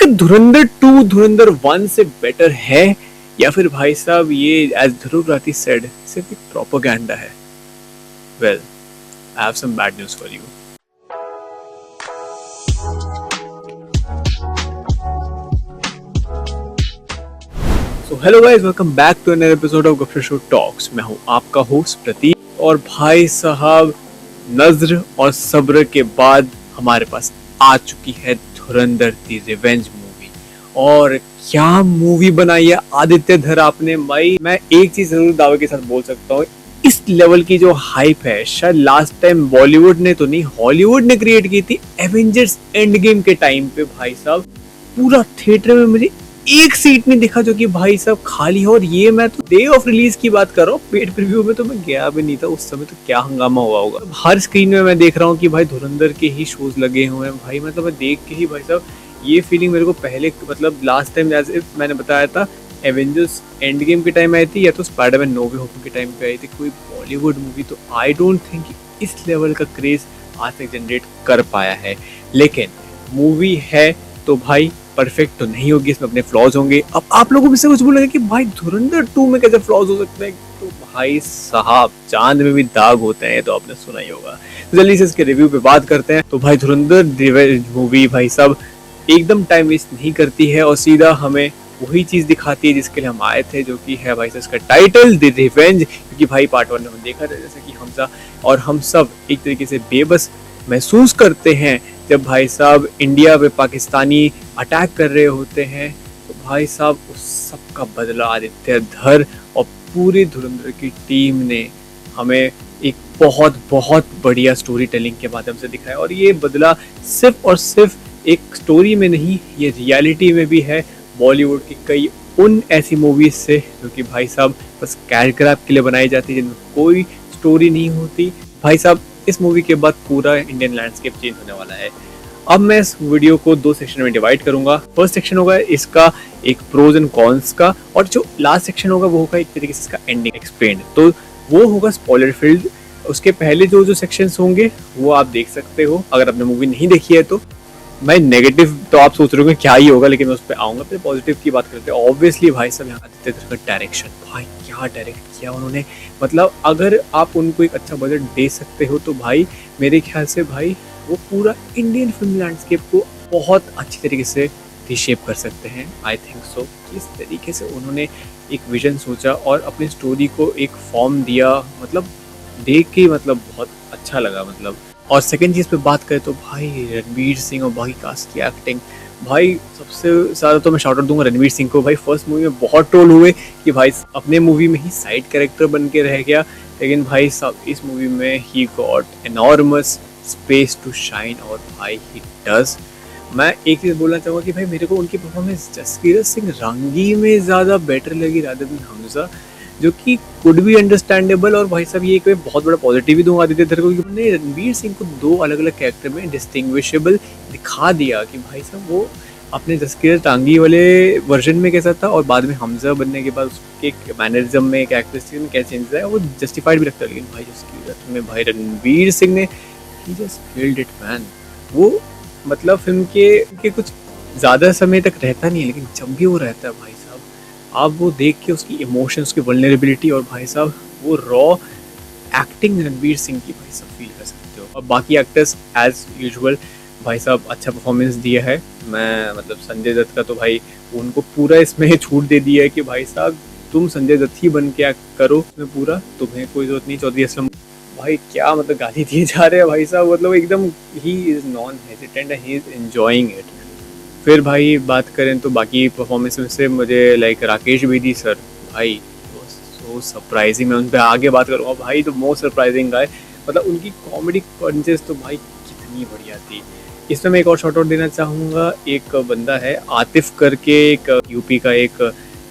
धुरंधर 2 धुरंधर 1 से बेटर है या फिर भाई साहब ये एज ध्रुव राठी सेड सिर्फ एक प्रोपेगेंडा है? Well, I have some bad news for you. So hello guys, welcome back to another episode of Gaffar show talks. मैं हूं आपका होस्ट प्रतीक और भाई साहब नज़्र और सब्र के बाद हमारे पास आ चुकी है धुरंधर दी रिवेंज मूवी। और क्या मूवी बनाई है आदित्य धर आपने भाई। मैं एक चीज जरूर दावे के साथ बोल सकता हूँ, इस लेवल की जो हाइप है शायद लास्ट टाइम बॉलीवुड ने तो नहीं हॉलीवुड ने क्रिएट की थी एवेंजर्स एंड गेम के टाइम पे। भाई साहब पूरा थिएटर में मुझे एक सीट नहीं दिखा जो कि भाई साहब खाली है। और ये मैं तो डे ऑफ रिलीज की बात कर रहा हूँ, पेड प्रीव्यू में तो मैं गया भी नहीं था उस समय। तो क्या हंगामा हुआ होगा। हर स्क्रीन में मैं देख रहा हूँ कि भाई धुरंधर के ही शोज लगे हुए हैं भाई। मतलब मैं देख के ही भाई साहब ये फीलिंग मेरे को पहले मतलब लास्ट टाइम जैसे मैंने बताया था एवेंजर्स एंड गेम के टाइम आई थी या तो स्पाइडरमैन नो वे होम के टाइम पे आई थी कोई बॉलीवुड मूवी। तो आई डोंट थिंक इस लेवल का क्रेज आज तक जनरेट कर पाया है। लेकिन मूवी है तो भाई परफेक्ट तो नहीं होगी, इसमें अपने फ्लॉज होंगे। अब आप लोगों में से कुछ बोलेंगे कि भाई धुरंधर 2 में कैसे फ्लॉज हो सकते हैं? तो भाई साहब चांद में भी दाग होते हैं, तो आपने सुना ही होगा। तो जल्दी से इसके रिव्यू पे बात करते हैं। तो भाई धुरंधर रिवेंज मूवी भाई साहब एकदम टाइम वेस्ट नहीं करती है और सीधा हमें वही चीज दिखाती है जिसके लिए हम आए थे, जो कि है भाई साहब इसका टाइटल द रिवेंज। क्योंकि भाई पार्ट 1 में हम देखा था जैसे कि हमजा और हम सब एक तरीके से बेबस महसूस करते हैं जब भाई साहब इंडिया पे पाकिस्तानी अटैक कर रहे होते हैं। तो भाई साहब उस सब का बदला आदित्य धर और पूरी धुरंधर की टीम ने हमें एक बहुत बहुत बढ़िया स्टोरी टेलिंग के माध्यम से दिखाया। और ये बदला सिर्फ और सिर्फ एक स्टोरी में नहीं, ये रियलिटी में भी है बॉलीवुड की कई उन ऐसी मूवीज से जो कि भाई साहब बस कैश ग्रैब के लिए बनाई जाती है, जिनमें कोई स्टोरी नहीं होती। भाई साहब इस मूवी के बाद पूरा इंडियन लैंडस्केप चेंज होने वाला है। अब मैं इस वीडियो को 2 सेक्शन में डिवाइड करूंगा। फर्स्ट सेक्शन होगा इसका एक प्रोज एंड कॉन्स का, और जो लास्ट सेक्शन होगा वो होगा एक तरीके से इसका एंडिंग एक्सप्लेन। तो वो होगा स्पॉइलर फील्ड। उसके पहले जो सेक्शंस होंगे वो आप देख सकते हो अगर आपने मूवी नहीं देखी है तो। मैं नेगेटिव तो आप सोच रहे हो क्या ही होगा, लेकिन मैं उस पर आऊंगा। फिर पॉजिटिव की बात करते हैं। ऑब्वियसली भाई साहब यहाँ आदित्य धर का डायरेक्शन, भाई क्या डायरेक्ट किया उन्होंने। मतलब अगर आप उनको एक अच्छा बजट दे सकते हो तो भाई मेरे ख्याल से भाई वो पूरा इंडियन फिल्म लैंडस्केप को बहुत अच्छी तरीके से रीशेप कर सकते हैं। I think so. इस तरीके से उन्होंने एक विजन सोचा और अपनी स्टोरी को एक फॉर्म दिया। मतलब देख के मतलब बहुत अच्छा लगा। मतलब और सेकंड चीज़ पे बात करें तो भाई रणवीर सिंह और बाकी कास्ट की एक्टिंग, भाई सबसे ज़्यादा तो मैं शाउट आउट दूंगा रणवीर सिंह को। भाई फर्स्ट मूवी में बहुत ट्रोल हुए कि भाई अपने मूवी में ही साइड कैरेक्टर बन के रह गया, लेकिन भाई सब इस मूवी में ही got enormous space to shine. और भाई ही डज। मैं एक चीज़ बोलना चाहूँगा कि भाई मेरे को उनकी परफॉर्मेंस जसकीरत सिंह रांगी में ज़्यादा बेटर लगी रादर देन हमजा, जो कि कुड बी अंडरस्टैंडेबल। और भाई साहब ये एक बहुत बड़ा पॉजिटिव भी दूंगा आदित्य धर को, क्योंकि उन्होंने रणवीर सिंह को 2 अलग अलग कैरेक्टर में डिस्टिंग्विशेबल दिखा दिया कि भाई साहब वो अपने जसकीरत रांगी वाले वर्जन में कैसा था और बाद में हमजा बनने के बाद उसके मैनरिज्म में कैरेक्टरिस्टिक में क्या चेंजेस आया वो जस्टिफाइड भी लगता है। लेकिन भाई जसकीरत में भाई रणवीर सिंह ने ही जस्ट किल्ड इट मैन। वो मतलब फिल्म के कुछ ज़्यादा समय तक रहता नहीं है, लेकिन जब भी वो रहता है भाई साहब आप वो देख के उसकी इमोशन, उसकी वल्नरेबिलिटी और भाई साहब वो रॉ एक्टिंग रणवीर सिंह की भाई साहब फील कर सकते हो। और बाकी एक्टर्स एज यूजुअल भाई साहब अच्छा परफॉर्मेंस दिया है। मैं मतलब संजय दत्त का तो भाई उनको पूरा इसमें छूट दे दिया है कि भाई साहब तुम संजय दत्त ही बन के एक्ट करो इसमें पूरा, तुम्हें कोई जरूरत नहीं चौधरी असलम। भाई क्या मतलब गाली दिए जा रहे हैं भाई साहब। मतलब एकदम he is non hesitant and he is enjoying it. फिर भाई बात करें तो बाकी परफॉर्मेंस में से मुझे लाइक राकेश बेदी सर, भाई सो सरप्राइजिंग। मैं उन पर आगे बात करूँगा। भाई तो मोस्ट सरप्राइजिंग गाय, मतलब उनकी कॉमेडी पंचेस तो भाई कितनी बढ़िया थी। इसमें मैं एक और शॉर्ट आउट देना चाहूँगा। एक बंदा है आतिफ करके, एक यूपी का एक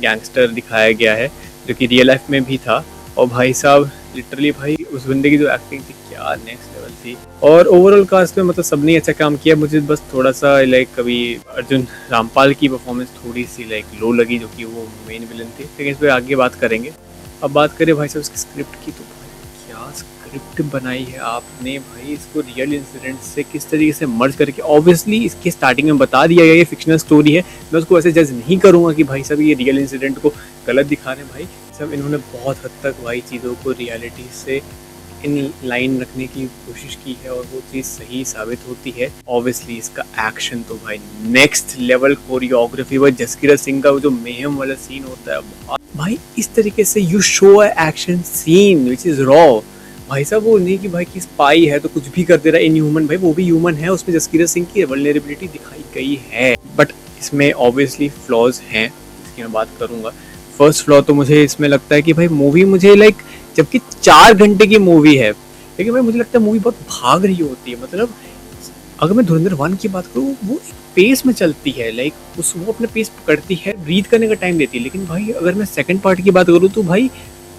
गैंगस्टर दिखाया गया है जो कि रियल लाइफ में भी था। और भाई साहब लिटरली भाई उस बंदे की जो एक्टिंग थी क्या नेक्स्ट लेवल थी। और ओवरऑल कास्ट में मतलब सबने अच्छा काम किया। मुझे बस थोड़ा सा लाइक कभी अर्जुन रामपाल की परफॉर्मेंस थोड़ी सी लाइक लो लगी, जो कि वो मेन विलन थे, लेकिन इस पर आगे बात करेंगे। अब बात करें भाई साहब उसकी स्क्रिप्ट की, तो भाई क्या स्क्रिप्ट बनाई है आपने भाई, इसको रियल इंसिडेंट से किस तरीके से मर्ज करके, ऑब्वियसली इसके स्टार्टिंग में बता दिया गया ये फिक्शनल स्टोरी है, मैं उसको ऐसे जज नहीं करूँगा कि भाई सब ये रियल इंसिडेंट को गलत दिखा रहे हैं। भाई सब इन्होंने बहुत हद तक भाई चीज़ों को रियलिटी से इन लाइन रखने की कोशिश की है और वो चीज़ सही साबित होती है। ऑब्वियसली इसका एक्शन तो भाई नेक्स्ट लेवल कोरियोग्राफी, भाई जसकीरत सिंह का वो जो मेहम वाला सीन होता है भाई, इस तरीके से you show a action scene which is raw. भाई साहब वो नहीं कि भाई कि स्पाई है तो कुछ भी कर दे रहा है, इन ह्यूमन, भाई वो भी ह्यूमन है, उसमें जसकीरत सिंह की वल्नरेबिलिटी दिखाई गई है। बट इसमें ऑब्वियसली फ्लॉज हैं, इसकी मैं बात करूँगा। फर्स्ट फ्लॉ तो मुझे इसमें लगता है कि भाई मूवी मुझे लाइक, जबकि 4 घंटे की मूवी है, लेकिन भाई मुझे लगता है मूवी बहुत भाग रही होती है। मतलब अगर मैं धुरंधर 1 की बात करूँ, वो एक पेस में चलती है, लाइक वो अपने पेस पकड़ती है, ब्रीथ करने का टाइम देती है। लेकिन भाई अगर मैं सेकंड पार्ट की बात करूँ तो भाई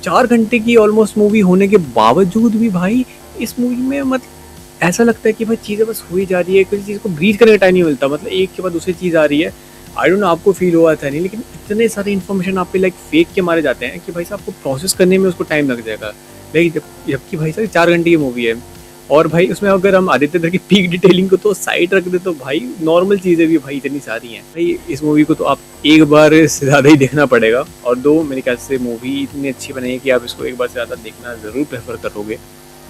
4 घंटे की ऑलमोस्ट मूवी होने के बावजूद भी भाई इस मूवी में मतलब ऐसा लगता है कि भाई चीज़ें बस हुई जा रही है, किसी चीज़ को ब्रीथ करने का टाइम नहीं मिलता, मतलब एक के बाद दूसरी चीज़ आ रही है। आई डोंट नो आपको फील हुआ था नहीं, लेकिन इतने सारे इन्फॉर्मेशन आप पे लाइक फेक के मारे जाते हैं कि भाई साहब आपको प्रोसेस करने में उसको टाइम लग जाएगा। लाइक जबकि भाई साहब 4 घंटे की मूवी है, और भाई उसमें अगर हम आदित्य धर की पीक डिटेलिंग को तो साइड रख दे तो भाई नॉर्मल चीज़ें भी भाई इतनी सारी हैं। भाई इस मूवी को तो आप एक बार से ज़्यादा ही देखना पड़ेगा, और दो मेरे ख्याल से मूवी इतनी अच्छी बनी है कि आप इसको एक बार से ज़्यादा देखना ज़रूर प्रेफर करोगे।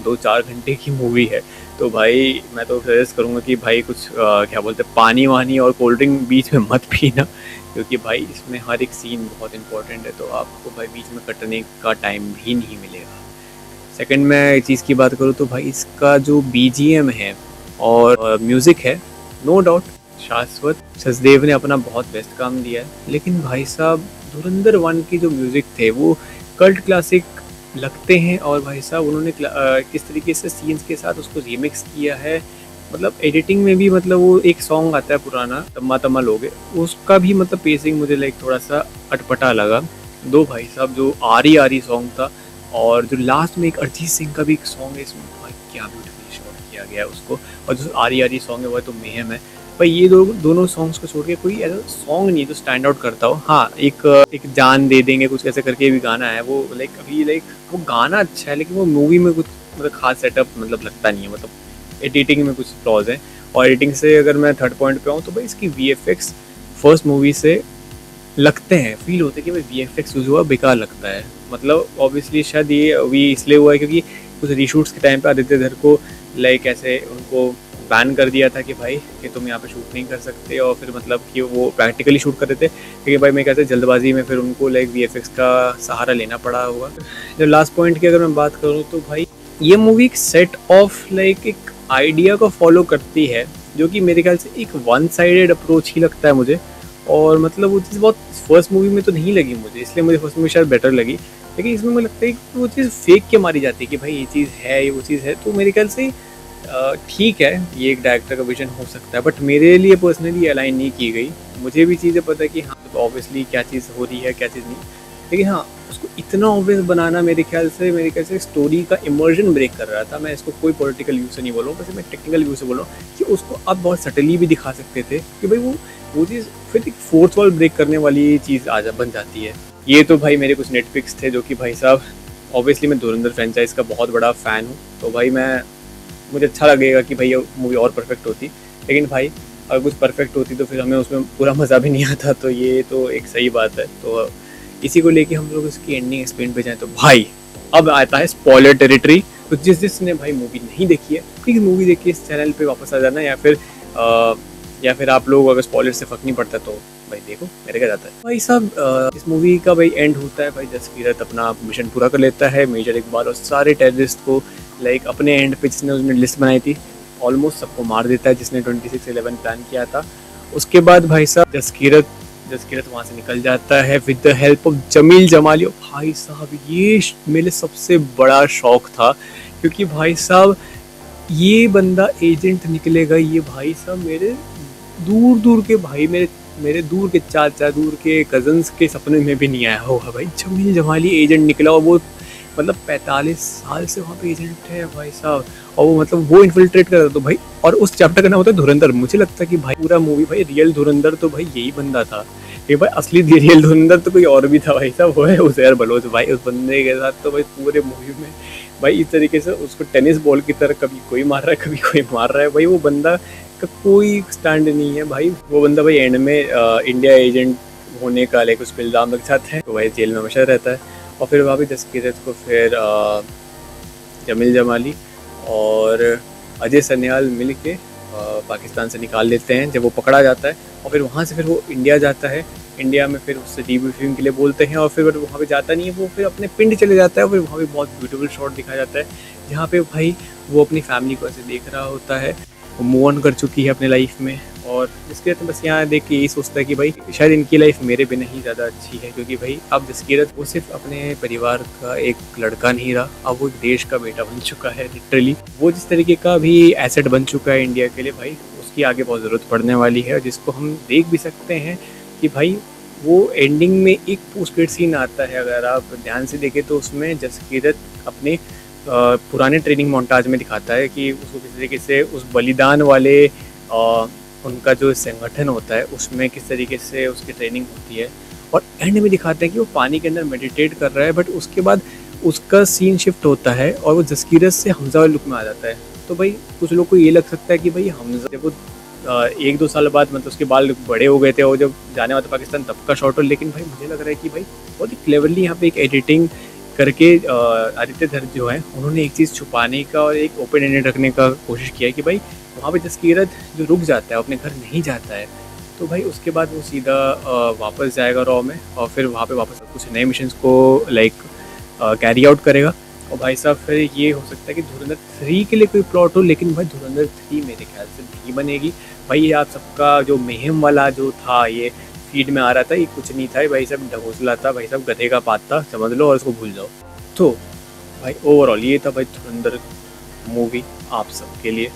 2-4 घंटे की मूवी है तो भाई मैं तो सजेस्ट करूँगा कि भाई कुछ क्या बोलते हैं, पानी वानी और कोल्ड ड्रिंक बीच में मत पीना, क्योंकि भाई इसमें हर एक सीन बहुत इंपॉर्टेंट है, तो आपको भाई बीच में कटने का टाइम भी नहीं मिलेगा। सेकंड मैं एक चीज़ की बात करूँ तो भाई इसका जो BGM है और म्यूज़िक है, नो डाउट शाश्वत सचदेव ने अपना बहुत बेस्ट काम दिया है। लेकिन भाई साहब धुरंधर 1 की जो म्यूज़िक थे वो कल्ट क्लासिक लगते हैं, और भाई साहब उन्होंने किस तरीके से सीन्स के साथ उसको रीमिक्स किया है, मतलब एडिटिंग में भी, मतलब वो एक सॉन्ग आता है पुराना तम्मा तम्मा लोगे, उसका भी मतलब पेसिंग मुझे लाइक थोड़ा सा अटपटा लगा। दो भाई साहब जो आरी आरी सॉन्ग था, और जो लास्ट में एक अरिजीत सिंह का भी एक सॉन्ग है इसमें, भाई क्या ब्यूटीफुली शॉट किया गया है उसको, और जो आरी आरी सॉन्ग है वो तो मेहम है। भाई ये दोनों सॉन्ग्स को छोड़ के कोई ऐसा सॉन्ग नहीं है जो स्टैंड आउट करता हो। हाँ एक जान दे देंगे कुछ ऐसे करके भी गाना है, वो लाइक अभी लाइक वो गाना अच्छा है, लेकिन वो मूवी में कुछ मतलब खास सेटअप मतलब लगता नहीं है, मतलब एडिटिंग में कुछ फ्लॉज हैं। और एडिटिंग से अगर मैं थर्ड पॉइंट पे आऊँ तो भाई इसकी VFX फर्स्ट मूवी से लगते हैं, फील होते हैं कि भाई VFX यूज़ हुआ बेकार लगता है। मतलब ऑब्वियसली शायद ये अभी इसलिए हुआ है क्योंकि कुछ रीशूट्स के टाइम पे आदित्य धर को लाइक ऐसे उनको बैन कर दिया था कि भाई कि तुम यहाँ पे शूट नहीं कर सकते, और फिर मतलब कि वो प्रैक्टिकली शूट कर रहे थे, क्योंकि भाई मैं कहते जल्दबाजी में फिर उनको लाइक VFX का सहारा लेना पड़ा होगा। जब लास्ट पॉइंट की अगर मैं बात करूँ तो भाई ये मूवी एक सेट ऑफ लाइक एक आइडिया को फॉलो करती है, जो कि मेरे ख्याल से एक वन साइडेड अप्रोच ही लगता है मुझे, और मतलब वो चीज़ बहुत फर्स्ट मूवी में तो नहीं लगी मुझे, इसलिए मुझे फर्स्ट मूवी शायद बेटर लगी। लेकिन इसमें मुझे लगता है कि वो चीज़ फेक के मारी जाती है कि भाई ये चीज़ है, ये वो चीज़ है, तो मेरे ख्याल से ठीक है ये एक डायरेक्टर का विजन हो सकता है, बट मेरे लिए पर्सनली अलाइन नहीं की गई। मुझे भी चीज़ें पता है कि हाँ तो ऑब्वियसली क्या चीज़ हो रही है क्या चीज़ नहीं, लेकिन हाँ उसको इतना ऑब्वियस बनाना मेरे ख्याल से स्टोरी का इमर्जन ब्रेक कर रहा था। मैं इसको कोई पॉलिटिकल व्यू से नहीं बोल रहा हूँ, बस मैं टेक्निकल व्यू से बोल रहा हूँ कि उसको आप बहुत सटली भी दिखा सकते थे कि भाई वो चीज़ फिर एक फोर्थ वॉल ब्रेक करने वाली चीज़ बन जाती है। ये तो भाई मेरे कुछ नेटपिक्स थे जो कि भाई साहब ऑब्वियसली मैं धुरंधर फ्रेंचाइज का बहुत बड़ा फ़ैन हूँ, तो भाई मुझे अच्छा लगेगा कि भाई ये मूवी और परफेक्ट होती, लेकिन भाई अगर कुछ परफेक्ट होती तो फिर हमें उसमें पूरा मज़ा भी नहीं आता, तो ये तो एक सही बात है। तो इसी को लेके हम लोग इसकी एंडिंग एक्सप्लेन पे जाएँ तो भाई अब आता है स्पॉइलर टेरिटरी। तो जिसने भाई मूवी नहीं देखी है प्लीज़ मूवी देखिए, इस चैनल पे वापस आ जाना, या फिर आप लोग अगर स्पॉइलर से फ़र्क नहीं पड़ता तो भाई देखो मेरे क्या जाता है। भाई साहब इस मूवी का भाई एंड होता है, भाई जसकीरत अपना मिशन पूरा कर लेता है मेजर इकबाल, और सारे टेररिस्ट को लाइक अपने एंड पे जिसने उसने लिस्ट बनाई थी ऑलमोस्ट सबको मार देता है जिसने 26/11 प्लान किया था। उसके बाद भाई साहब जसकीरत वहाँ से निकल जाता है with the help of Jamil Jamali. भाई साहब ये मेरे सबसे बड़ा शौक था, क्योंकि भाई साहब ये बंदा एजेंट निकलेगा, ये भाई साहब मेरे दूर के भाई मेरे दूर के चाचा दूर के कजन्स के सपने में भी नहीं आया होगा। भाई जमील जमाली एजेंट निकला, और वो मतलब 45 साल से वहाँ पे एजेंट है भाई साहब, और वो मतलब वो इन्फिल्ट्रेट कर रहा था। तो भाई और उस चैप्टर का नाम होता है धुरंधर। मुझे लगता है कि भाई पूरा मूवी भाई रियल धुरंधर तो भाई यही बंदा था, कि भाई असली रियल धुरंधर तो कोई और भी था भाई साहब, वो है उज़ैर बलोच। भाई उस बंदे के साथ तो भाई पूरे मूवी में भाई इस तरीके से उसको टेनिस बॉल की तरह कभी कोई मार रहा है, कभी कोई मार रहा है। भाई वो बंदा का कोई स्टैंड नहीं है भाई। वो बंदा भाई एंड में इंडिया एजेंट होने का लाइक उस पर इल्ज़ाम लग जाता है, तो भाई जेल में हमेशा रहता है। और फिर वहाँ भी जसकीरत को फिर जमील जमाली और अजय सन्याल मिल के पाकिस्तान से निकाल लेते हैं जब वो पकड़ा जाता है। और फिर वहाँ से फिर वो इंडिया जाता है। इंडिया में फिर उससे डीब्रीफिंग के लिए बोलते हैं और फिर वहाँ पे जाता नहीं है, वो फिर अपने पिंड चले जाता है। और फिर वहाँ पे बहुत ब्यूटीफुल शॉट दिखाया जाता है जहाँ पे भाई वो अपनी फैमिली को ऐसे देख रहा होता है, वो मूव ऑन कर चुकी है अपने लाइफ में। और जसकीरत बस यहाँ देख के यही सोचता है कि भाई शायद इनकी लाइफ मेरे बिना ही ज़्यादा अच्छी है, क्योंकि भाई अब जसकीरत वो सिर्फ अपने परिवार का एक लड़का नहीं रहा, अब वो एक देश का बेटा बन चुका है। लिटरली वो जिस तरीके का भी एसेट बन चुका है इंडिया के लिए भाई, उसकी आगे बहुत ज़रूरत पड़ने वाली है। जिसको हम देख भी सकते हैं कि भाई वो एंडिंग में एक पोस्ट क्रेडिट सीन आता है, अगर आप ध्यान से देखें तो उसमें जसकीरत अपने पुराने ट्रेनिंग मोन्टाज में दिखाता है कि उसको किस तरीके से उस बलिदान वाले उनका जो संगठन होता है उसमें किस तरीके से उसकी ट्रेनिंग होती है। और एंड में दिखाते हैं कि वो पानी के अंदर मेडिटेट कर रहा है, बट उसके बाद उसका सीन शिफ्ट होता है और वो जसकीरत से हमजा वाले लुक में आ जाता है। तो भाई कुछ लोग को ये लग सकता है कि भाई हमजा जब वो 1-2 साल बाद मतलब उसके बाल बड़े हो गए थे और जब जाने वाला था पाकिस्तान तब का शॉट हो, लेकिन भाई मुझे लग रहा है कि भाई बहुत ही क्लेवरली यहाँ पे एक एडिटिंग करके आदित्य धर जो है उन्होंने एक चीज़ छुपाने का और एक ओपन एंडेड रखने का कोशिश किया है कि भाई वहाँ पे जसकीरत जो रुक जाता है अपने घर नहीं जाता है, तो भाई उसके बाद वो सीधा वापस जाएगा रॉ में और फिर वहाँ पे वापस कुछ नए मिशंस को लाइक कैरी आउट करेगा। और भाई साहब फिर ये हो सकता है कि धुरंधर 3 के लिए कोई प्लॉट हो, लेकिन भाई धुरंधर 3 मेरे ख्याल से नहीं बनेगी। भाई ये आप सबका जो मेहम वाला जो था ये फीड में आ रहा था, ये कुछ नहीं था भाई साहब, ढकोसला था भाई साहब, गधे का पात था, समझ लो और इसको भूल जाओ। तो भाई ओवरऑल ये था भाई धुरंधर मूवी आप सबके लिए।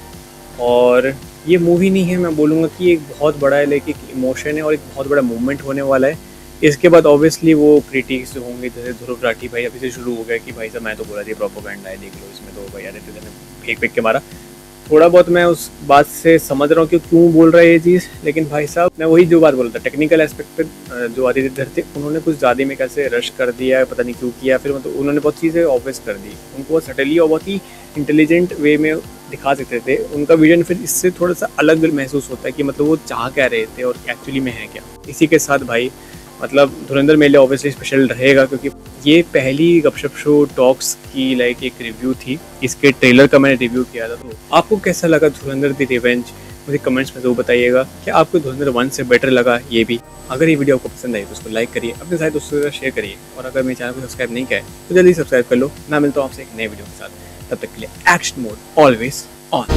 और ये मूवी नहीं है, मैं बोलूँगा कि एक बहुत बड़ा है लाइक एक इमोशन है और एक बहुत बड़ा मूवमेंट होने वाला है। इसके बाद ऑब्वियसली वो क्रिटिक्स जो होंगे जैसे ध्रुव राठी भाई अभी से शुरू हो गया कि भाई साहब मैं तो बोला थी प्रोपेगेंडा है, देख लो इसमें तो भाई आदित्य धर ने फेंक के मारा। थोड़ा बहुत मैं उस बात से समझ रहा हूँ कि क्यों बोल रहा है ये चीज़, लेकिन भाई साहब मैं वही जो बात बोल रहा था टेक्निकल एस्पेक्ट पे जो आदित्य धर थे उन्होंने कुछ ज़्यादा में कैसे रश कर दिया, पता नहीं क्यों किया। फिर मतलब उन्होंने बहुत चीज़ें ऑब्वियस कर दी, उनको बहुत सटली और बहुत ही इंटेलिजेंट वे में दिखा सकते थे। उनका विजन फिर इससे थोड़ा सा अलग महसूस होता है कि मतलब वो चाह क्या रहे थे और एक्चुअली में है क्या। इसी के साथ भाई मतलब धुरंधर मेरे लिए ऑब्वियसली स्पेशल रहेगा, क्योंकि ये पहली गपशप शो टॉक्स की लाइक एक रिव्यू थी। इसके ट्रेलर का मैंने रिव्यू किया था। तो आपको कैसा लगा धुरंधर द रिवेंज, मुझे कमेंट्स में जरूर बताइएगा। क्या आपको धुरंधर 1 से बेटर लगा ये भी? अगर ये वीडियो आपको पसंद आई तो उसको लाइक करिए, अपने साथ दोस्तों के साथ शेयर करिए, और अगर मेरे चैनल को सब्सक्राइब नहीं किया है तो जल्दी सब्सक्राइब कर लो। मैं मिलता हूँ आपसे एक नए वीडियो के साथ, तब तक के लिए एक्शन मोड ऑलवेज ऑन।